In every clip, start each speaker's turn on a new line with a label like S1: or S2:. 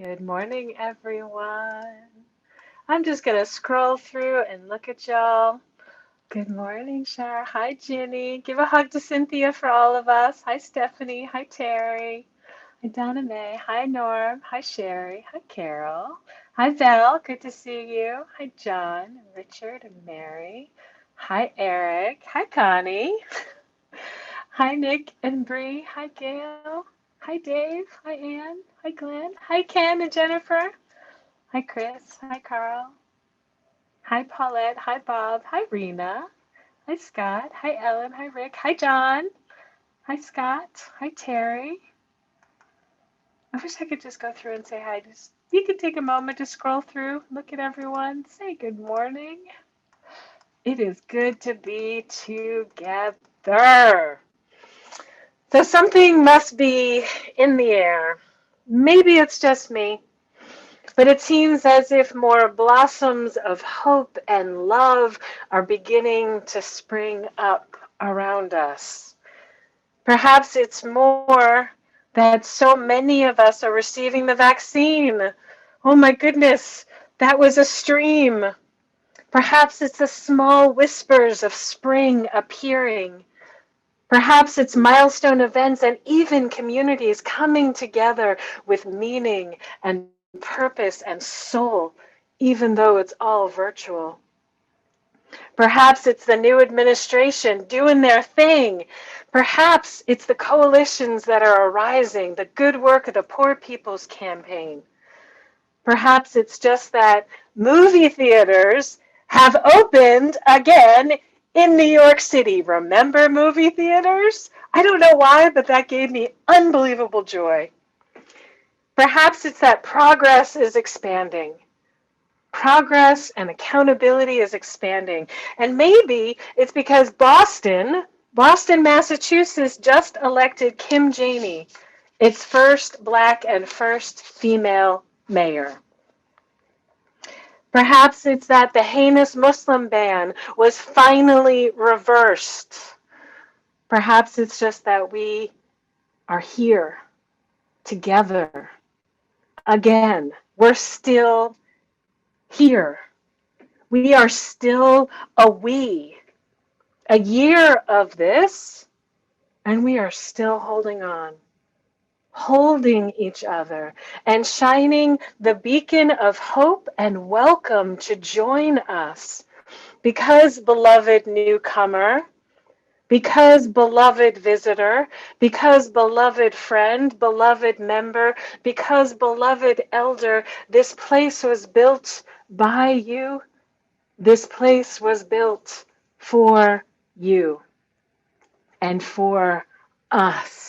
S1: Good morning, everyone. I'm just going to scroll through and look at y'all. Good morning, Shar. Hi, Ginny. Give a hug to Cynthia for all of us. Hi, Stephanie. Hi, Terry. Hi, Donna Mae. Hi, Norm. Hi, Sherry. Hi, Carol. Hi, Val. Good to see you. Hi, John, Richard, and Mary. Hi, Eric. Hi, Connie. Hi, Nick and Bree. Hi, Gail. Hi, Dave. Hi, Ann. Hi, Glenn. Hi, Ken and Jennifer. Hi, Chris. Hi, Carl. Hi, Paulette. Hi, Bob. Hi, Rena. Hi, Scott. Hi, Ellen. Hi, Rick. Hi, John. Hi, Scott. Hi, Terry. I wish I could just go through and say hi. Just you could take a moment to scroll through, look at everyone, say good morning. It is good to be together. So something must be in the air. Maybe it's just me. But it seems as if more blossoms of hope and love are beginning to spring up around us. Perhaps it's more that so many of us are receiving the vaccine. Oh my goodness, that was a stream. Perhaps it's the small whispers of spring appearing. Perhaps it's milestone events and even communities coming together with meaning and purpose and soul, even though it's all virtual. Perhaps it's the new administration doing their thing. Perhaps it's the coalitions that are arising, the good work of the Poor People's Campaign. Perhaps it's just that movie theaters have opened again in New York City. Remember movie theaters? I don't know why, but that gave me unbelievable joy. Perhaps it's that progress is expanding. Progress and accountability is expanding. And maybe it's because Boston, Massachusetts just elected Kim Janey, its first Black and first female mayor. Perhaps it's that the heinous Muslim ban was finally reversed. Perhaps it's just that we are here together again. We're still here. We are still a we. A year of this, and we are still holding on, holding each other, and shining the beacon of hope and welcome to join us. Because, beloved newcomer, because, beloved visitor, because, beloved friend, beloved member, because, beloved elder, this place was built by you. This place was built for you and for us.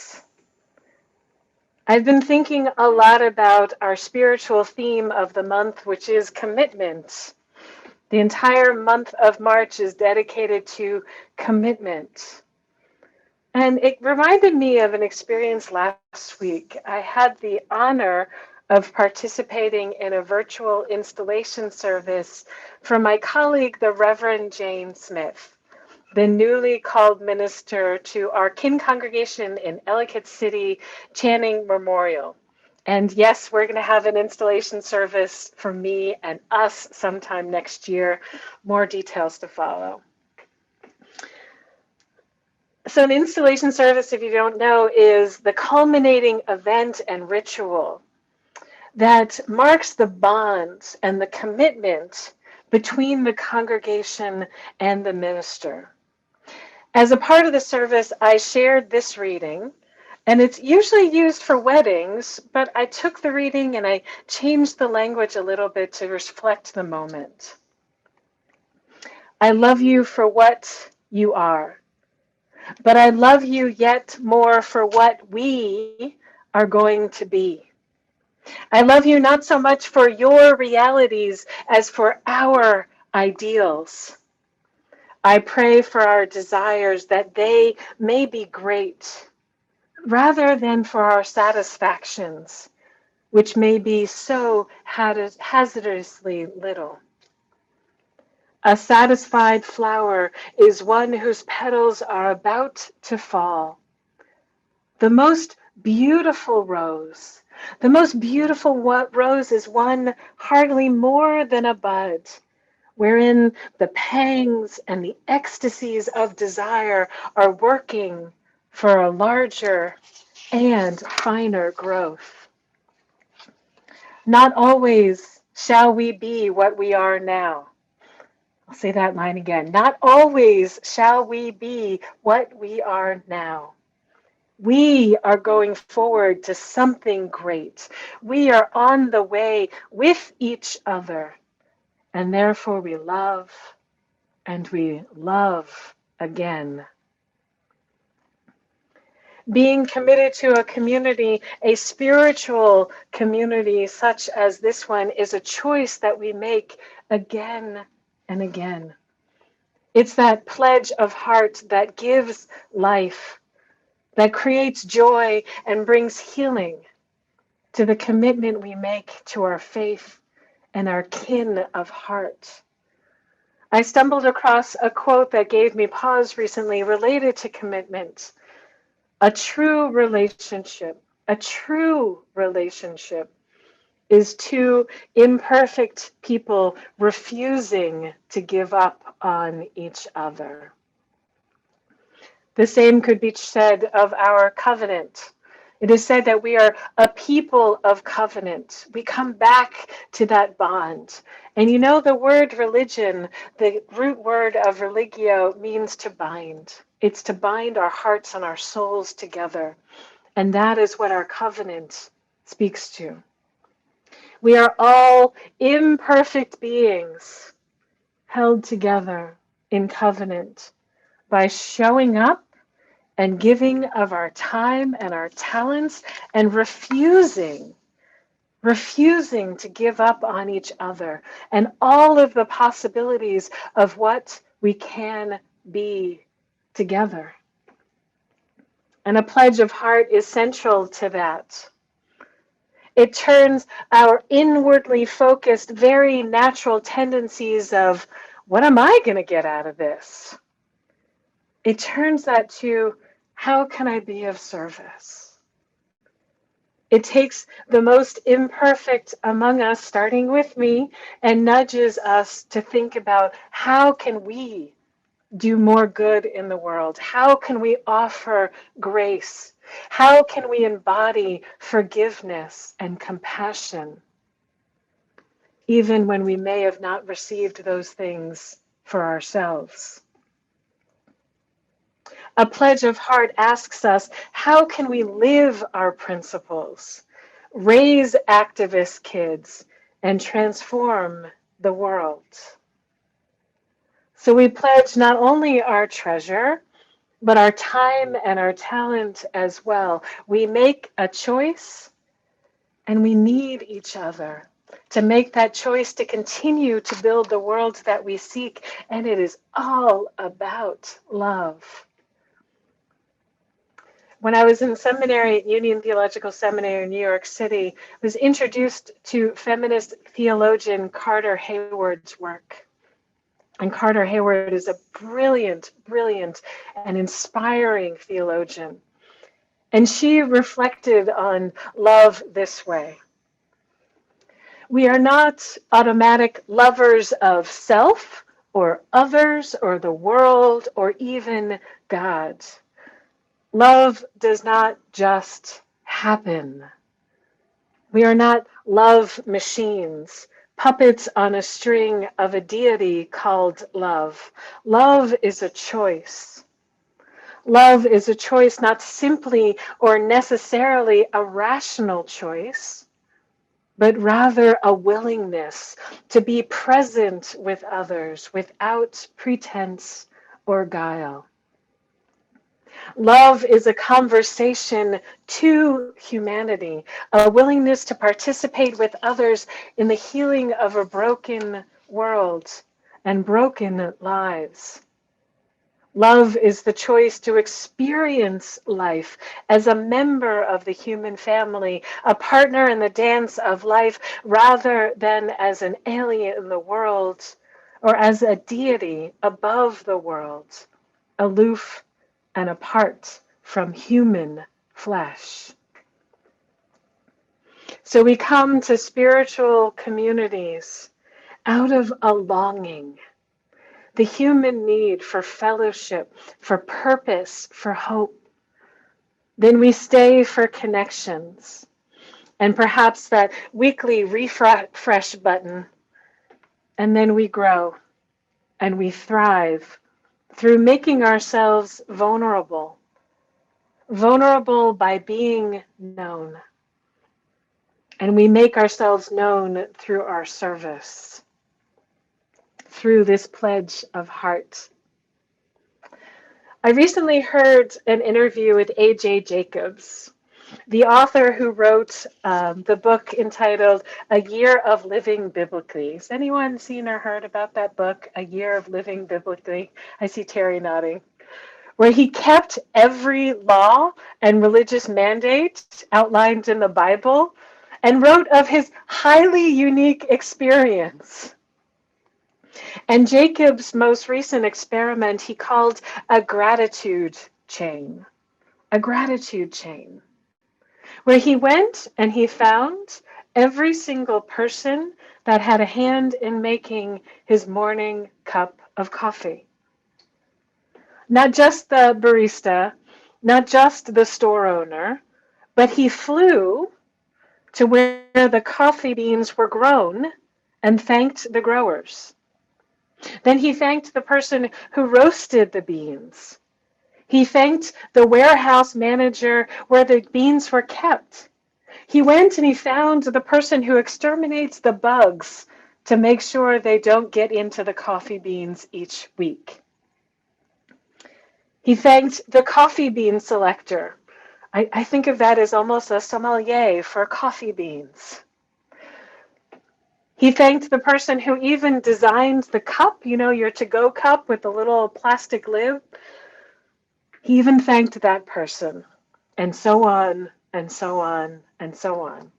S1: I've been thinking a lot about our spiritual theme of the month, which is commitment. The entire month of March is dedicated to commitment. And it reminded me of an experience last week. I had the honor of participating in a virtual installation service from my colleague, the Reverend Jane Smith, the newly called minister to our Kin congregation in Ellicott City, Channing Memorial. And yes, we're going to have an installation service for me and us sometime next year. More details to follow. So an installation service, if you don't know, is the culminating event and ritual that marks the bonds and the commitment between the congregation and the minister. As a part of the service, I shared this reading, and it's usually used for weddings, but I took the reading and I changed the language a little bit to reflect the moment. I love you for what you are, but I love you yet more for what we are going to be. I love you not so much for your realities as for our ideals. I pray for our desires that they may be great, rather than for our satisfactions, which may be so hazardously little. A satisfied flower is one whose petals are about to fall. The most beautiful rose, The most beautiful rose is one hardly more than a bud, wherein the pangs and the ecstasies of desire are working for a larger and finer growth. Not always shall we be what we are now. I'll say that line again. Not always shall we be what we are now. We are going forward to something great. We are on the way with each other, and therefore we love and we love again. Being committed to a community, a spiritual community such as this one, is a choice that we make again and again. It's that pledge of heart that gives life, that creates joy and brings healing to the commitment we make to our faith and our kin of heart. I stumbled across a quote that gave me pause recently related to commitment. A true relationship is two imperfect people refusing to give up on each other. The same could be said of our covenant. It is said that we are a people of covenant. We come back to that bond. And you know, the word religion, the root word of religio, means to bind. It's to bind our hearts and our souls together. And that is what our covenant speaks to. We are all imperfect beings held together in covenant by showing up and giving of our time and our talents and refusing to give up on each other and all of the possibilities of what we can be together. And a pledge of heart is central to that. It turns our inwardly focused, very natural tendencies of, what am I going to get out of this? It turns that to, how can I be of service? It takes the most imperfect among us, starting with me, and nudges us to think about, how can we do more good in the world? How can we offer grace? How can we embody forgiveness and compassion, even when we may have not received those things for ourselves? A pledge of heart asks us, how can we live our principles, raise activist kids, and transform the world? So we pledge not only our treasure, but our time and our talent as well. We make a choice, and we need each other to make that choice to continue to build the world that we seek. And it is all about love. When I was in seminary at Union Theological Seminary in New York City, I was introduced to feminist theologian Carter Hayward's work. And Carter Hayward is a brilliant, brilliant, and inspiring theologian. And she reflected on love this way. We are not automatic lovers of self or others or the world or even God. Love does not just happen. We are not love machines, puppets on a string of a deity called love. Love is a choice. Love is a choice, not simply or necessarily a rational choice, but rather a willingness to be present with others without pretense or guile. Love is a conversation to humanity, a willingness to participate with others in the healing of a broken world and broken lives. Love is the choice to experience life as a member of the human family, a partner in the dance of life, rather than as an alien in the world or as a deity above the world, aloof and apart from human flesh. So we come to spiritual communities out of a longing, the human need for fellowship, for purpose, for hope. Then we stay for connections and perhaps that weekly refresh button. And then we grow and we thrive through making ourselves vulnerable, vulnerable by being known. And we make ourselves known through our service, through this pledge of heart. I recently heard an interview with A.J. Jacobs, the author who wrote the book entitled A Year of Living Biblically. Has anyone seen or heard about that book, A Year of Living Biblically? I see Terry nodding. Where he kept every law and religious mandate outlined in the Bible and wrote of his highly unique experience. And Jacob's most recent experiment he called a gratitude chain. A gratitude chain. Where he went and he found every single person that had a hand in making his morning cup of coffee. Not just the barista, not just the store owner, but he flew to where the coffee beans were grown and thanked the growers. Then he thanked the person who roasted the beans. He thanked the warehouse manager where the beans were kept. He went and he found the person who exterminates the bugs to make sure they don't get into the coffee beans each week. He thanked the coffee bean selector. I think of that as almost a sommelier for coffee beans. He thanked the person who even designed the cup, you know, your to-go cup with the little plastic lid. He even thanked that person, and so on, and so on, and so on.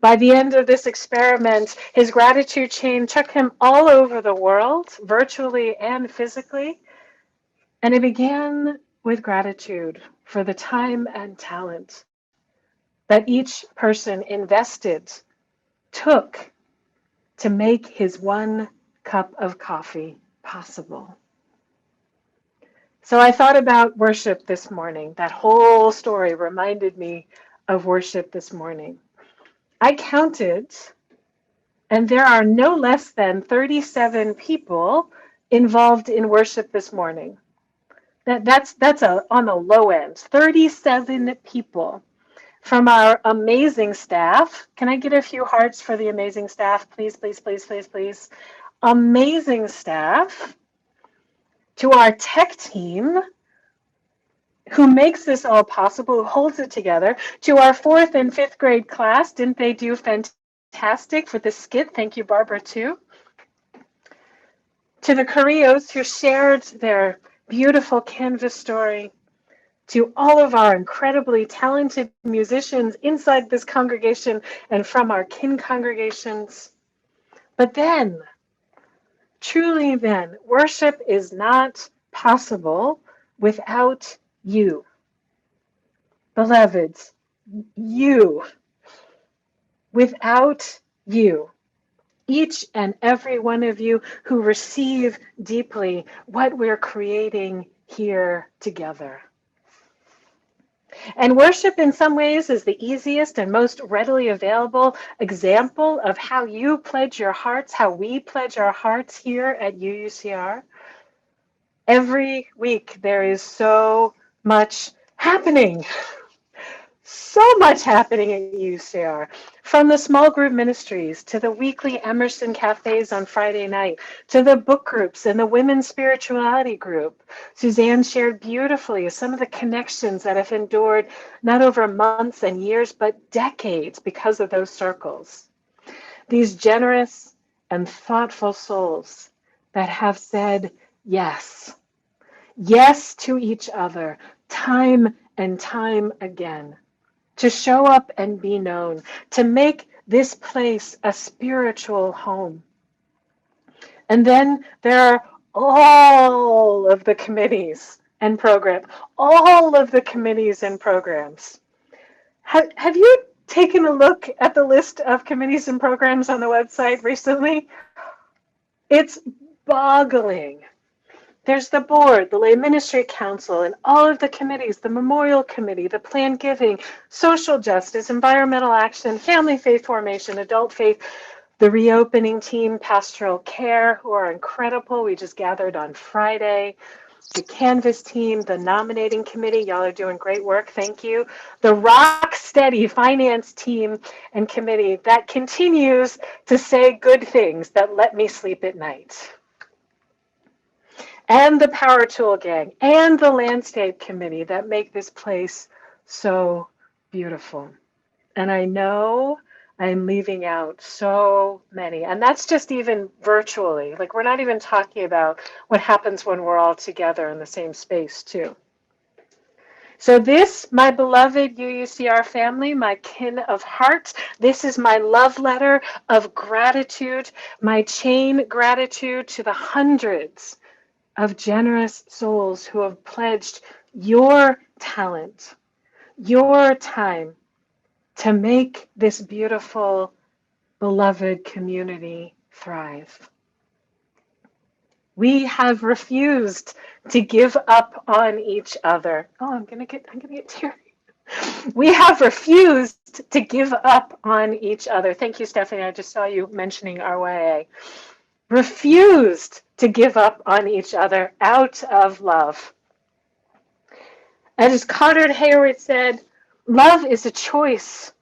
S1: By the end of this experiment, his gratitude chain took him all over the world, virtually and physically, and it began with gratitude for the time and talent that each person invested, took to make his one cup of coffee possible. So I thought about worship this morning. That whole story reminded me of worship this morning. I counted, and there are no less than 37 people involved in worship this morning. That's on the low end. 37 people from our amazing staff. Can I get a few hearts for the amazing staff? Please, please, please, please, please. Amazing staff. To our tech team, who makes this all possible, who holds it together. To our 4th and 5th grade class, didn't they do fantastic for the skit? Thank you, Barbara, too. To the Koreos who shared their beautiful Canvas story. To all of our incredibly talented musicians inside this congregation and from our kin congregations. But then, truly then, worship is not possible without you. Beloveds, you. Without you. Each and every one of you who receive deeply what we're creating here together. And worship in some ways is the easiest and most readily available example of how you pledge your hearts, how we pledge our hearts here at UUCR. Every week there is so much happening. So much happening at UCR, from the small group ministries to the weekly Emerson cafes on Friday night, to the book groups and the women's spirituality group. Suzanne shared beautifully some of the connections that have endured not over months and years, but decades because of those circles. These generous and thoughtful souls that have said yes, yes to each other, time and time again. To show up and be known, to make this place a spiritual home. And then there are all of the committees and programs, all of the committees and programs. Have you taken a look at the list of committees and programs on the website recently? It's boggling. There's the board, the Lay Ministry Council, and all of the committees, the Memorial Committee, the Planned Giving, Social Justice, Environmental Action, Family Faith Formation, Adult Faith, the Reopening Team, Pastoral Care, who are incredible. We just gathered on Friday. The Canvas team, the nominating committee, y'all are doing great work, thank you. The rock steady finance team and committee that continues to say good things that let me sleep at night. And the Power Tool Gang and the Landscape Committee that make this place so beautiful. And I know I'm leaving out so many. And that's just even virtually. Like, we're not even talking about what happens when we're all together in the same space, too. So this, my beloved UUCR family, my kin of heart, this is my love letter of gratitude, my chain gratitude to the hundreds of generous souls who have pledged your talent, your time to make this beautiful, beloved community thrive. We have refused to give up on each other. Oh, I'm gonna get teary. We have refused to give up on each other. Thank you, Stephanie. I just saw you mentioning RYA. Refused to give up on each other out of love. As Carter Hayward said, love is a choice,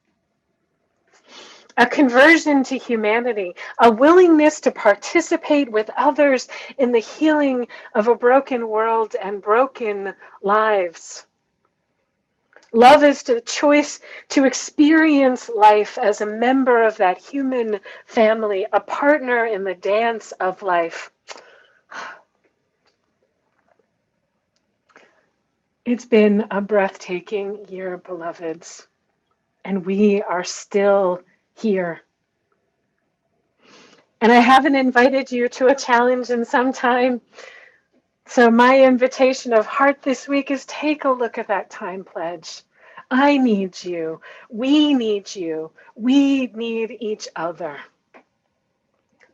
S1: a conversion to humanity, a willingness to participate with others in the healing of a broken world and broken lives. Love is the choice to experience life as a member of that human family, a partner in the dance of life. It's been a breathtaking year, beloveds, and we are still here. And I haven't invited you to a challenge in some time. So my invitation of heart this week is take a look at that time pledge. I need you. We need you. We need each other.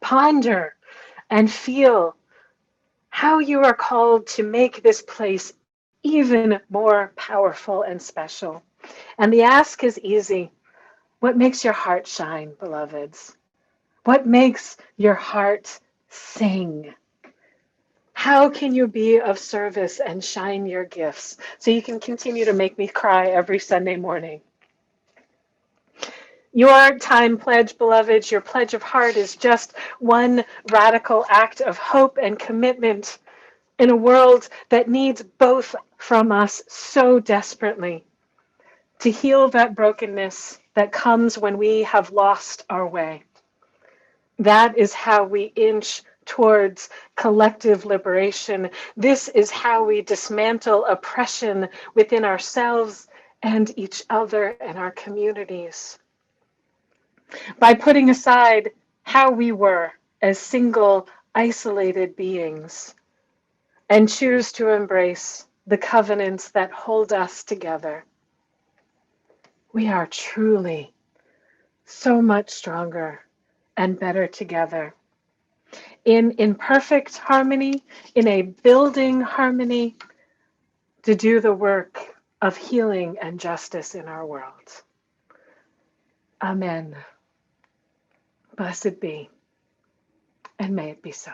S1: Ponder and feel how you are called to make this place even more powerful and special. And the ask is easy. What makes your heart shine, beloveds? What makes your heart sing? How can you be of service and shine your gifts so you can continue to make me cry every Sunday morning? Your time pledge, beloveds, your pledge of heart is just one radical act of hope and commitment in a world that needs both from us so desperately to heal that brokenness that comes when we have lost our way. That is how we inch towards collective liberation. This is how we dismantle oppression within ourselves and each other and our communities. By putting aside how we were as single, isolated beings and choose to embrace the covenants that hold us together, we are truly so much stronger and better together. In imperfect harmony, in a building harmony, to do the work of healing and justice in our world. Amen. Blessed be, and may it be so.